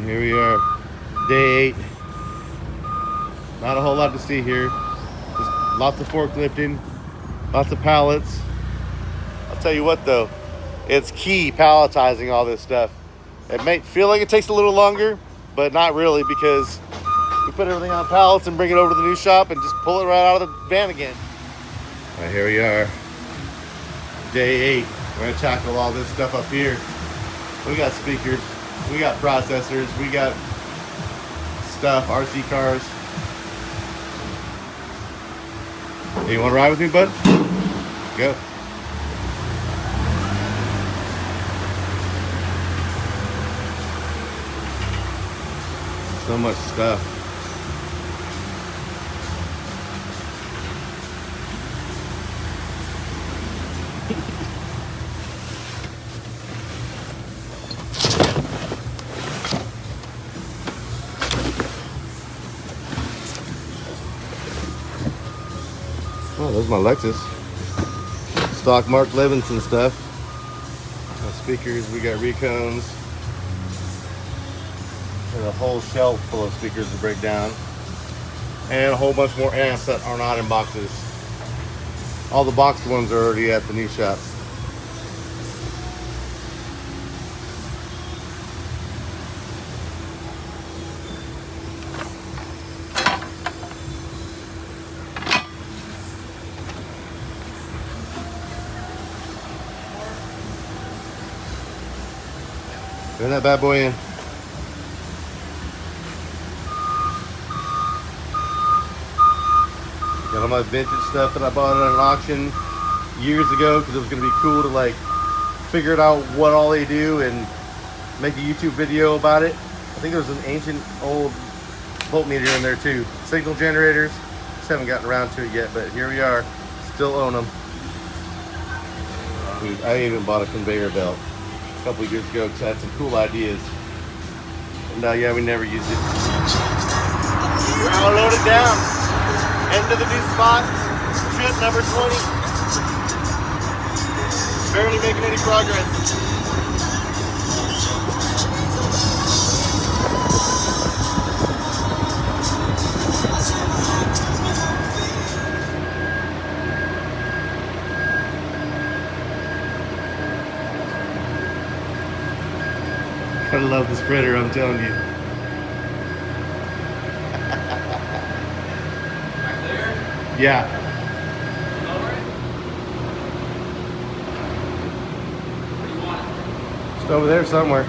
Here we are, day 8. Not a whole lot to see here. Just lots of forklifting, lots of pallets. I'll tell you what though, it's key palletizing all this stuff. It may feel like it takes a little longer, but not really, because we put everything on pallets and bring it over to the new shop and just pull it right out of the van again. All right, here we are, day 8. We're gonna tackle all this stuff up here. We got speakers, we got processors, we got stuff, RC cars. Hey, you wanna ride with me, bud? Go. So much stuff. Oh, there's my Lexus. Stock Mark Levinson stuff. Speakers, we got Recones. There's a whole shelf full of speakers to break down. And a whole bunch more amps that are not in boxes. All the boxed ones are already at the new shop. Turn that bad boy in. Got all my vintage stuff that I bought at an auction years ago because it was going to be cool to like figure out what all they do and make a YouTube video about it. I think there's an ancient old voltmeter in there too. Signal generators. Just haven't gotten around to it yet, but here we are. Still own them. Dude, I even bought a conveyor belt a couple of years ago because I had some cool ideas. And yeah, we never used it. We're all loaded down. End of the new spot. Trip number 20. Barely making any progress. I love the spreader, I'm telling you. Back there? Yeah. Lower it? Where do you want it? Just over there somewhere.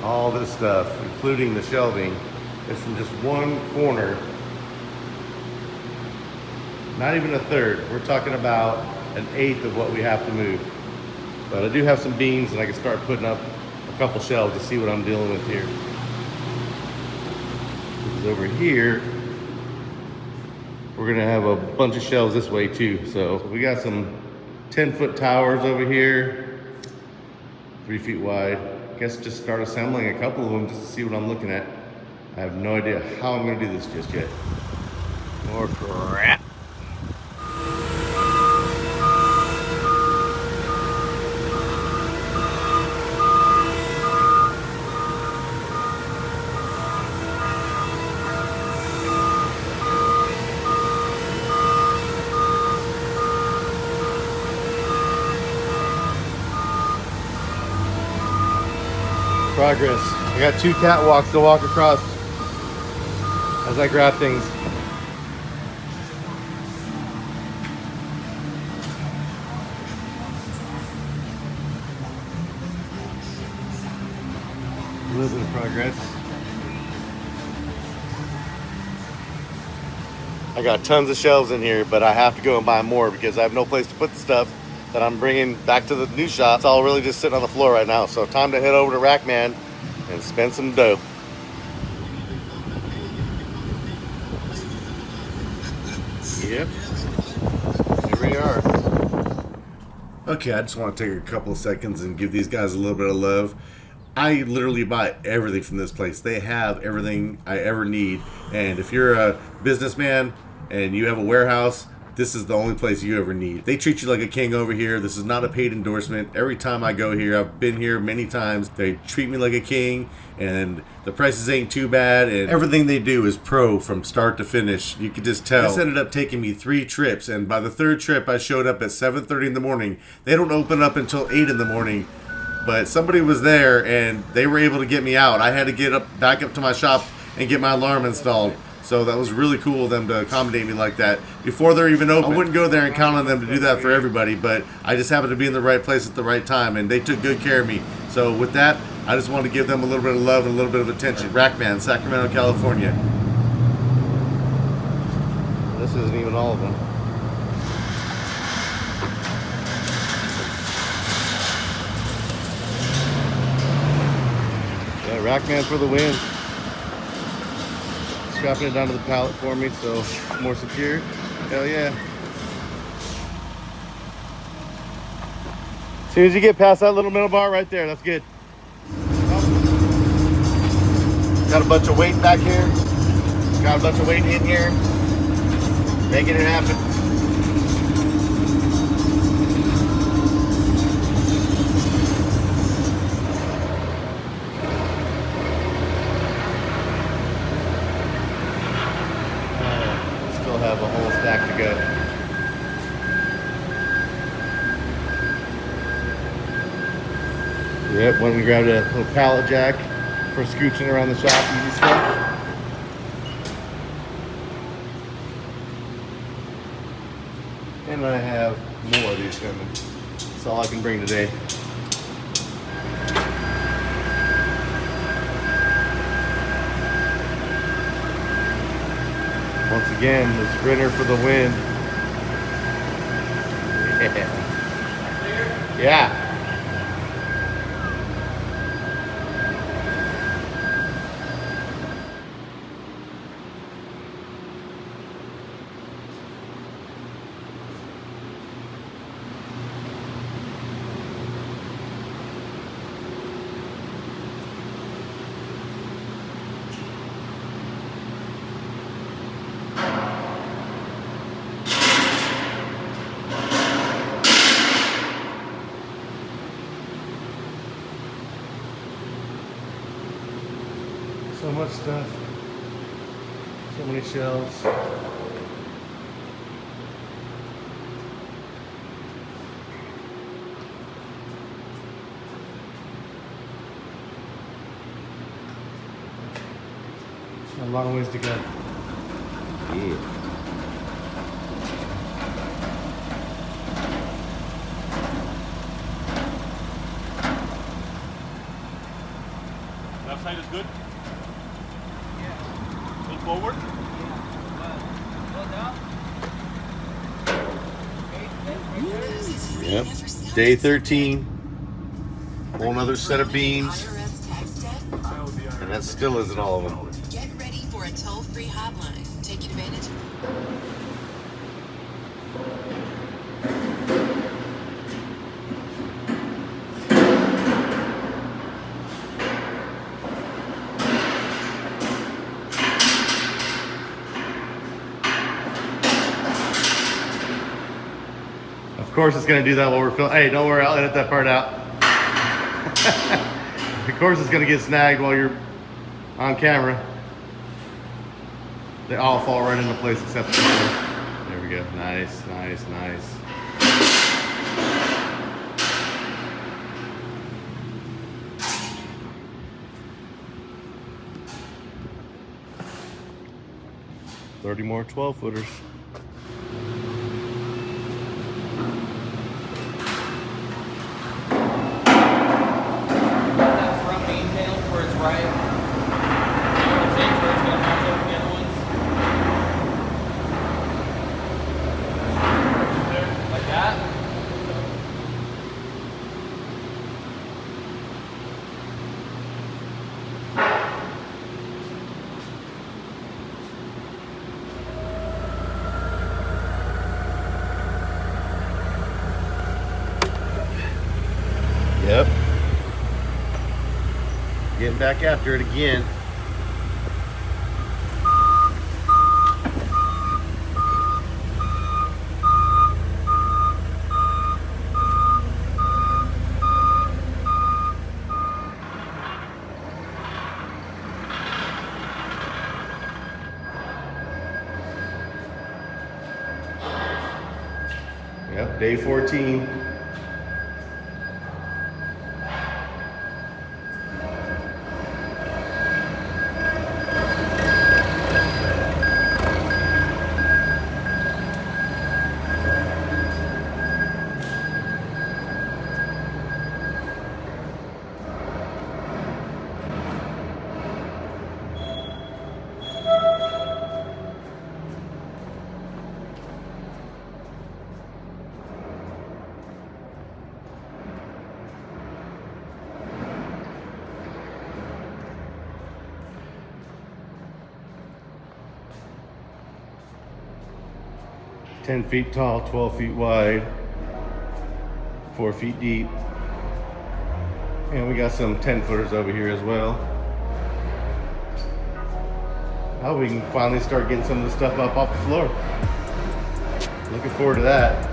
All this stuff, including the shelving, is in just one corner. Not even a third. We're talking about an eighth of what we have to move. But I do have some beams and I can start putting up a couple shelves to see what I'm dealing with here. Because over here, we're gonna have a bunch of shelves this way too. So we got some 10-foot towers over here, 3 feet wide. Guess just start assembling a couple of them just to see what I'm looking at. I have no idea how I'm gonna do this just yet. More crap. Progress. I got 2 catwalks to walk across as I grab things. A little bit of progress. I got tons of shelves in here, but I have to go and buy more because I have no place to put the stuff that I'm bringing back to the new shop. It's all really just sitting on the floor right now. So time to head over to Rackman and spend some dough. Yep, here we are. Okay, I just want to take a couple of seconds and give these guys a little bit of love. I literally buy everything from this place. They have everything I ever need. And if you're a businessman and you have a warehouse, this is the only place you ever need. They treat you like a king over here. This is not a paid endorsement. Every time I go here, I've been here many times, they treat me like a king, and the prices ain't too bad, and everything they do is pro from start to finish. You could just tell. This ended up taking me 3 trips, and by the 3rd trip, I showed up at 7:30 in the morning. They don't open up until 8 in the morning, but somebody was there, and they were able to get me out. I had to get back up to my shop and get my alarm installed. So that was really cool of them to accommodate me like that before they're even open. I wouldn't go there and count on them to do that for everybody, but I just happened to be in the right place at the right time, and they took good care of me. So with that, I just wanted to give them a little bit of love and a little bit of attention. Rackman, Sacramento, California. This isn't even all of them. Yeah, Rackman for the win. Strapping it down to the pallet for me, so more secure. Hell yeah. As soon as you get past that little middle bar right there, that's good. Got a bunch of weight back here. Got a bunch of weight in here. Making it happen. Have a whole stack to go. Yep, went and grabbed a little pallet jack for scooching around the shop, easy stuff. And I have more of these coming. That's all I can bring today. Once again, the sprinter for the win. Yeah. Yeah. So much stuff, so many shelves. A long ways to go. Yeah. Left side is good? Forward? Yep. Day 13. Whole another set of beams. And that still isn't all of them. Get ready for a toll-free hotline. Taking advantage. Of course it's gonna do that while we're filming. Hey, don't worry, I'll edit that part out. Of course it's gonna get snagged while you're on camera. They all fall right into place except this one. There we go. Nice, nice, nice. $30 more 12-footers. Yep. Getting back after it again. Day 14. Ten feet tall, 12 feet wide, 4 feet deep. And we got some 10-footers over here as well. Now we can finally start getting some of the stuff up off the floor. Looking forward to that.